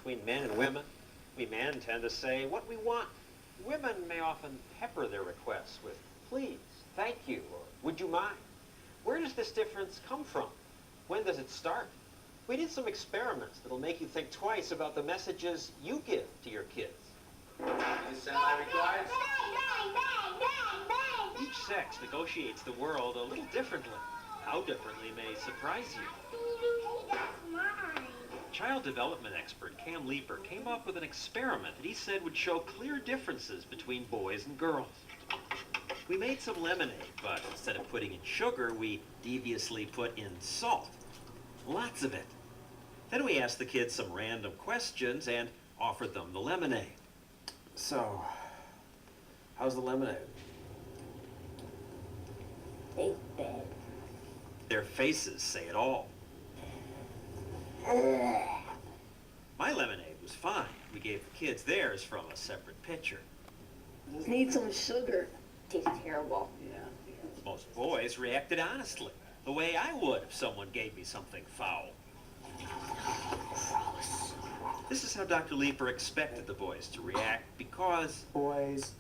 between men and women. We men tend to say what we want. Women may often pepper their requests with please, thank you, or would you mind? Where does this difference come from? When does it start? We did some experiments that'll make you think twice about the messages you give to your kids. Each sex negotiates the world a little differently. How differently may surprise you. Child development expert Cam Leeper came up with an experiment that he said would show clear differences between boys and girls. We made some lemonade, but instead of putting in sugar, we deviously put in salt. Lots of it. Then we asked the kids some random questions and offered them the lemonade. So, how's the lemonade? It's bad. Their faces say it all. My lemonade was fine. We gave the kids theirs from a separate pitcher. Need some sugar. Tastes terrible. Yeah. Most boys reacted honestly, the way I would if someone gave me something foul. This is how Dr. Leeper expected the boys to react because boys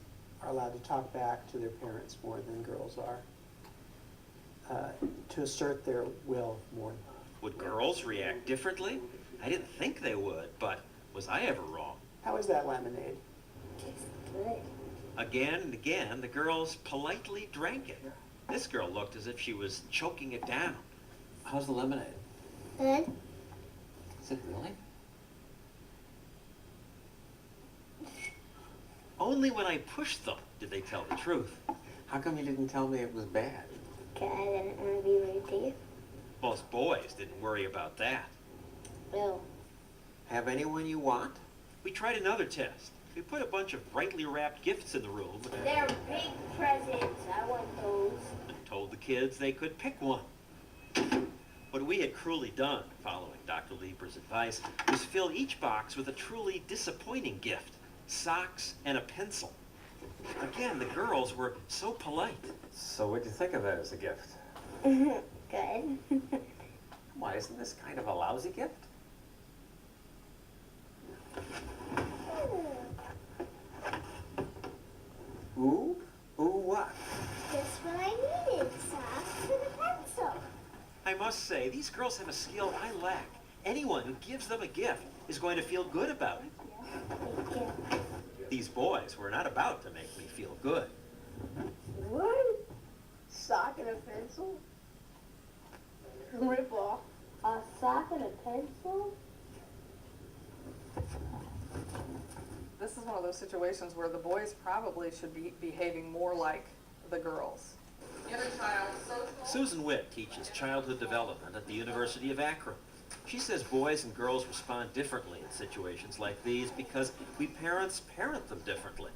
are allowed to talk back to their parents more than girls are, to assert their will more. Would girls react differently? I didn't think they would, but was I ever wrong? How is that lemonade? Tastes good. Again and again, the girls politely drank it. This girl looked as if she was choking it down. How's the lemonade? Good. Is it really? Only when I pushed them did they tell the truth. How come you didn't tell me it was bad? Okay, I didn't want to be rude to you. Most boys didn't worry about that. No. Have anyone you want? We tried another test. We put a bunch of brightly wrapped gifts in the room They're big presents. I want those. and told the kids they could pick one. What we had cruelly done, following Dr. Leeper's advice, was fill each box with a truly disappointing gift, socks and a pencil. Again, the girls were so polite. So what'd you think of that as a gift? Good. Why, isn't this kind of a lousy gift? Ooh? Ooh what? Just what I needed. Socks and a pencil. I must say, these girls have a skill I lack. Anyone who gives them a gift is going to feel good about it. Thank you. These boys were not about to make me feel good. What? Sock and a pencil? Rip off. A sock and a pencil? This is one of those situations where the boys probably should be behaving more like the girls. Inner child social. Susan Witt teaches childhood development at the University of Akron. She says boys and girls respond differently in situations like these because we parents parent them differently.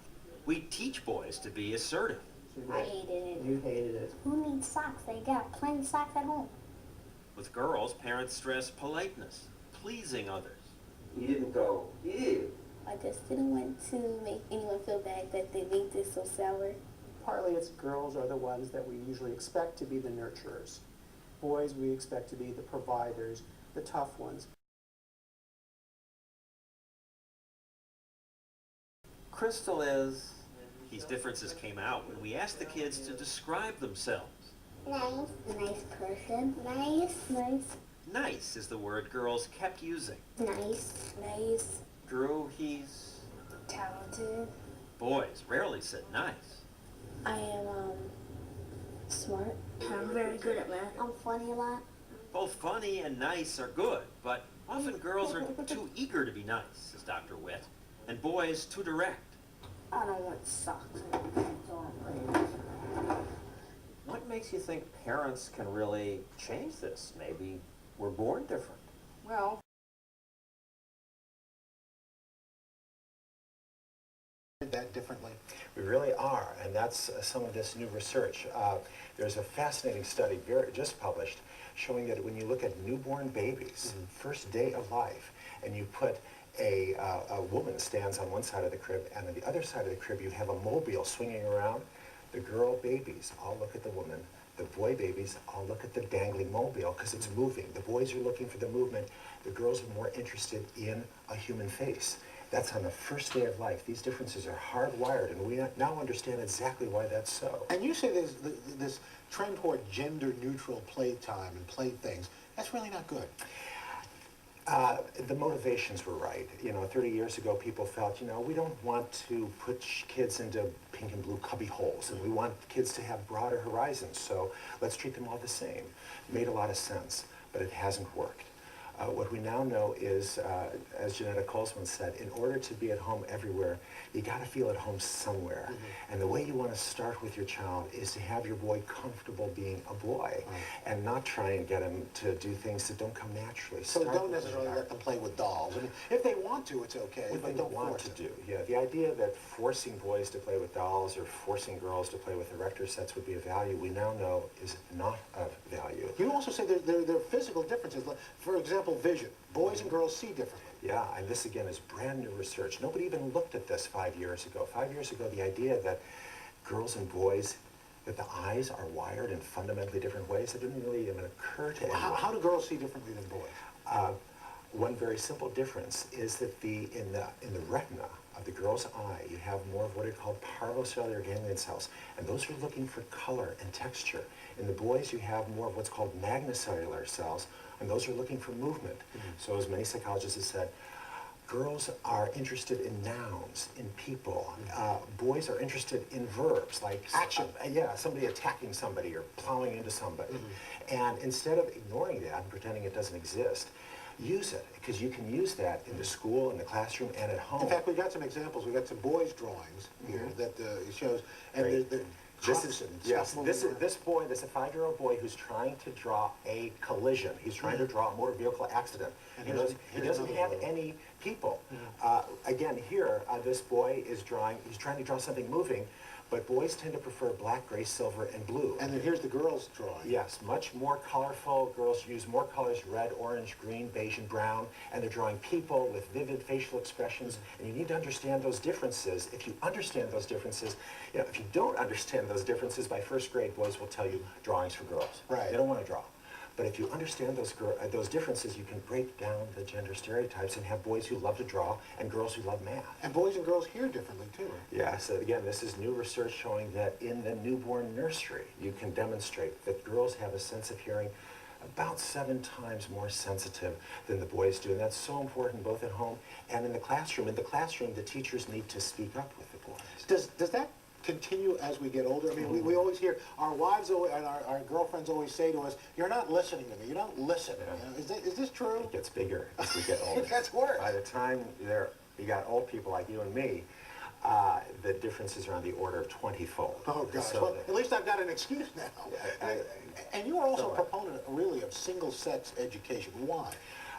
We teach boys to be assertive. I hated it. You hated it. Who needs socks? They got plenty of socks at home. With girls, parents stress politeness, pleasing others. You didn't go, ew. I just didn't want to make anyone feel bad that they made this so sour. Partly it's girls are the ones that we usually expect to be the nurturers. Boys we expect to be the providers, the tough ones. Crystal is... These differences came out when we asked the kids to describe themselves. Nice. Nice person. Nice. Nice. Nice is the word girls kept using. Nice. Nice. Drew, he's... Talented. Boys rarely said nice. I am, smart. I'm very good at math. I'm funny a lot. Both funny and nice are good, but often girls are too eager to be nice, says Dr. Witt, and boys too direct. I don't want socks and a pencil. What makes you think parents can really change this? Maybe we're born different. Well, that differently. We really are, and that's some of this new research. There's a fascinating study just published showing that when you look at newborn babies, first day of life, and you put a woman stands on one side of the crib, and on the other side of the crib you have a mobile swinging around, the girl babies all look at the woman, The boy babies all look at the dangling mobile because it's moving. The boys are looking for the movement. The girls are more interested in a human face. That's on the first day of life. These differences are hardwired, and we now understand exactly why that's so. And you say there's this trend toward gender-neutral playtime and playthings. That's really not good. The motivations were right. 30 years ago, people felt, we don't want to put kids into pink and blue cubby holes, and we want kids to have broader horizons, so let's treat them all the same. Made a lot of sense, but it hasn't worked. What we now know is, as Janetta Colesman said, in order to be at home everywhere, you got to feel at home somewhere. Mm-hmm. And the way you want to start with your child is to have your boy comfortable being a boy, and not try and get him to do things that don't come naturally. So don't necessarily let them play with dolls. I mean, if they want to, it's okay, but don't want force to it. do. Yeah, the idea that forcing boys to play with dolls or forcing girls to play with erector sets would be of value, we now know is not of value. You also say there are physical differences. Like, for example, vision. Boys and girls see differently. Yeah, and this again is brand new research. Nobody even looked at this 5 years ago. 5 years ago, the idea that girls and boys, that the eyes are wired in fundamentally different ways, it didn't really even occur to anyone. How do girls see differently than boys? One very simple difference is that in the retina of the girl's eye, you have more of what are called parvocellular ganglion cells, and those are looking for color and texture. In the boys, you have more of what's called magnocellular cells, and those are looking for movement. Mm-hmm. So as many psychologists have said, girls are interested in nouns, in people. Boys are interested in verbs, like action. Somebody attacking somebody or plowing into somebody. Mm-hmm. And instead of ignoring that and pretending it doesn't exist, use it, because you can use that in the school, in the classroom, and at home. In fact, we got some examples. We got some boys' drawings here that it shows, and this is this boy. This is a 5-year-old boy who's trying to draw a collision. He's trying to draw a motor vehicle accident. And he doesn't have any people. Again, here this boy is drawing. He's trying to draw something moving. But boys tend to prefer black, gray, silver, and blue. And then here's the girls' drawing. Yes, much more colorful. Girls use more colors, red, orange, green, beige, and brown. And they're drawing people with vivid facial expressions. And you need to understand those differences. If you understand those differences, if you don't understand those differences, by first grade, boys will tell you drawings for girls. Right. They don't want to draw. But if you understand those differences, you can break down the gender stereotypes and have boys who love to draw and girls who love math. And boys and girls hear differently, too. Yeah, so again, this is new research showing that in the newborn nursery, you can demonstrate that girls have a sense of hearing about 7 times more sensitive than the boys do. And that's so important both at home and in the classroom. In the classroom, the teachers need to speak up with the boys. Does that continue as we get older? I mean, we always hear, our wives and our girlfriends always say to us, you're not listening to me, you don't listen. Yeah. Is this true? It gets bigger as we get older. It gets worse. By the time you got old people like you and me, the differences are on the order of 20-fold. Oh, gosh. So well, at least I've got an excuse now. And you are also a proponent, really, of single-sex education. Why?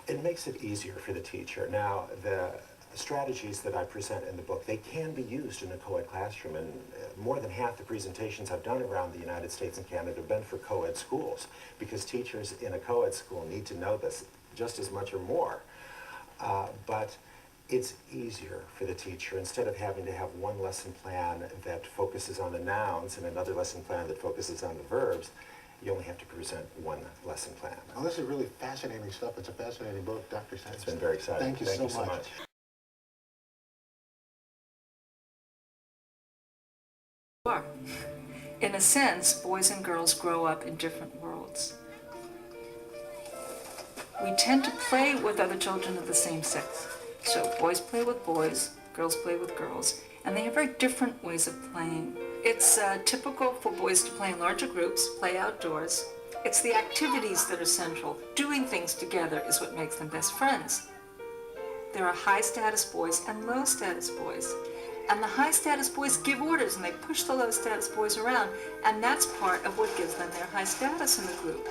It makes it easier for the teacher. Now, the strategies that I present in the book, they can be used in a co-ed classroom, and more than half the presentations I've done around the United States and Canada have been for co-ed schools, because teachers in a co-ed school need to know this just as much or more. But it's easier for the teacher, instead of having to have one lesson plan that focuses on the nouns and another lesson plan that focuses on the verbs, you only have to present one lesson plan. Well, this is really fascinating stuff. It's a fascinating book, Dr. Sanchez. It's been very exciting. Thank you so much. In a sense, boys and girls grow up in different worlds. We tend to play with other children of the same sex. So boys play with boys, girls play with girls, and they have very different ways of playing. It's typical for boys to play in larger groups, play outdoors. It's the activities that are central. Doing things together is what makes them best friends. There are high-status boys and low-status boys. And the high-status boys give orders, and they push the low-status boys around, and that's part of what gives them their high status in the group.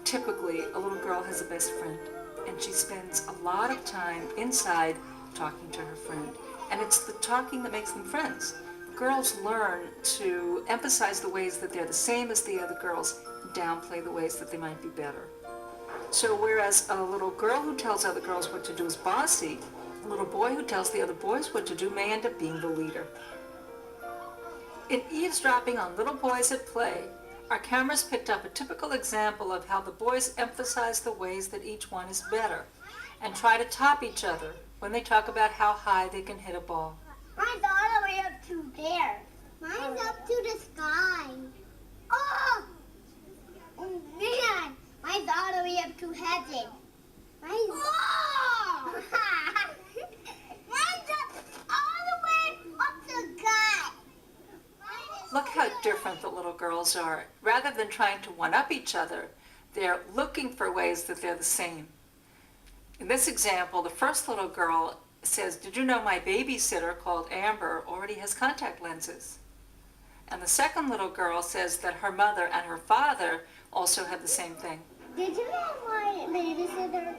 Typically, a little girl has a best friend, and she spends a lot of time inside talking to her friend. And it's the talking that makes them friends. Girls learn to emphasize the ways that they're the same as the other girls, and downplay the ways that they might be better. So whereas a little girl who tells other girls what to do is bossy, a little boy who tells the other boys what to do may end up being the leader. In eavesdropping on little boys at play, our cameras picked up a typical example of how the boys emphasize the ways that each one is better and try to top each other when they talk about how high they can hit a ball. Mine's all the way up to there. Mine's up to the sky. Oh! Oh man! Mine's all the way up to heaven. Mine's... Oh! Mine's up all the way up to God. Look how different the little girls are. Rather than trying to one-up each other, they're looking for ways that they're the same. In this example, the first little girl says, "Did you know my babysitter, called Amber, already has contact lenses?" And the second little girl says that her mother and her father also have the same thing. Did you know my babysitter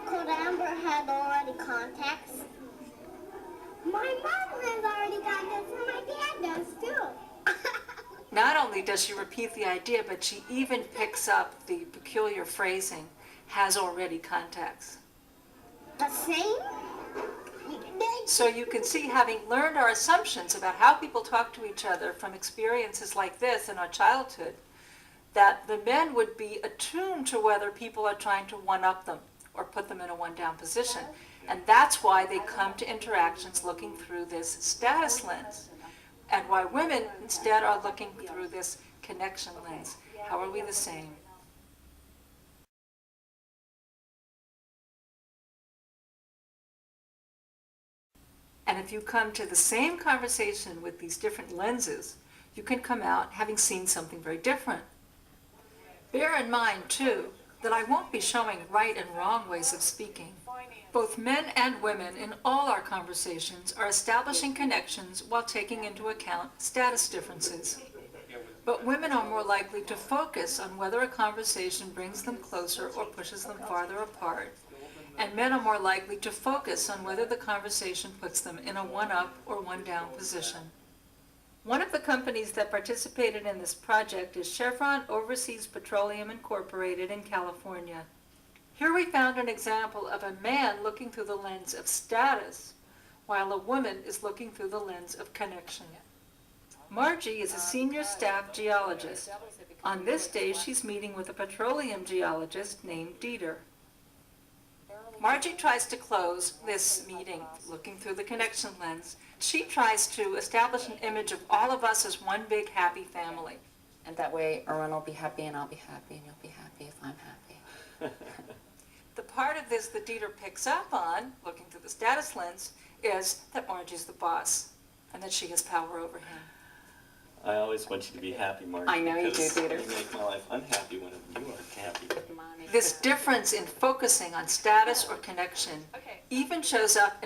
called Amber had already contacts? My mom has already contacts and my dad does too. Not only does she repeat the idea, but she even picks up the peculiar phrasing, "has already contacts." The same? So you can see, having learned our assumptions about how people talk to each other from experiences like this in our childhood, that the men would be attuned to whether people are trying to one-up them or put them in a one-down position. And that's why they come to interactions looking through this status lens. And why women instead are looking through this connection lens. How are we the same? And if you come to the same conversation with these different lenses, you can come out having seen something very different. Bear in mind, too, that I won't be showing right and wrong ways of speaking. Both men and women in all our conversations are establishing connections while taking into account status differences. But women are more likely to focus on whether a conversation brings them closer or pushes them farther apart. And men are more likely to focus on whether the conversation puts them in a one-up or one-down position. One of the companies that participated in this project is Chevron Overseas Petroleum Incorporated in California. Here we found an example of a man looking through the lens of status, while a woman is looking through the lens of connection. Margie is a senior staff geologist. On this day, she's meeting with a petroleum geologist named Dieter. Margie tries to close this meeting looking through the connection lens. She tries to establish an image of all of us as one big happy family. And that way, Erwin will be happy and I'll be happy and you'll be happy if I'm happy. The part of this that Dieter picks up on, looking through the status lens, is that Margie's the boss and that she has power over him. I always want you to be happy, Margie. I know you do, because Dieter. You make my life unhappy when you aren't happy. This difference in focusing on status or connection even shows up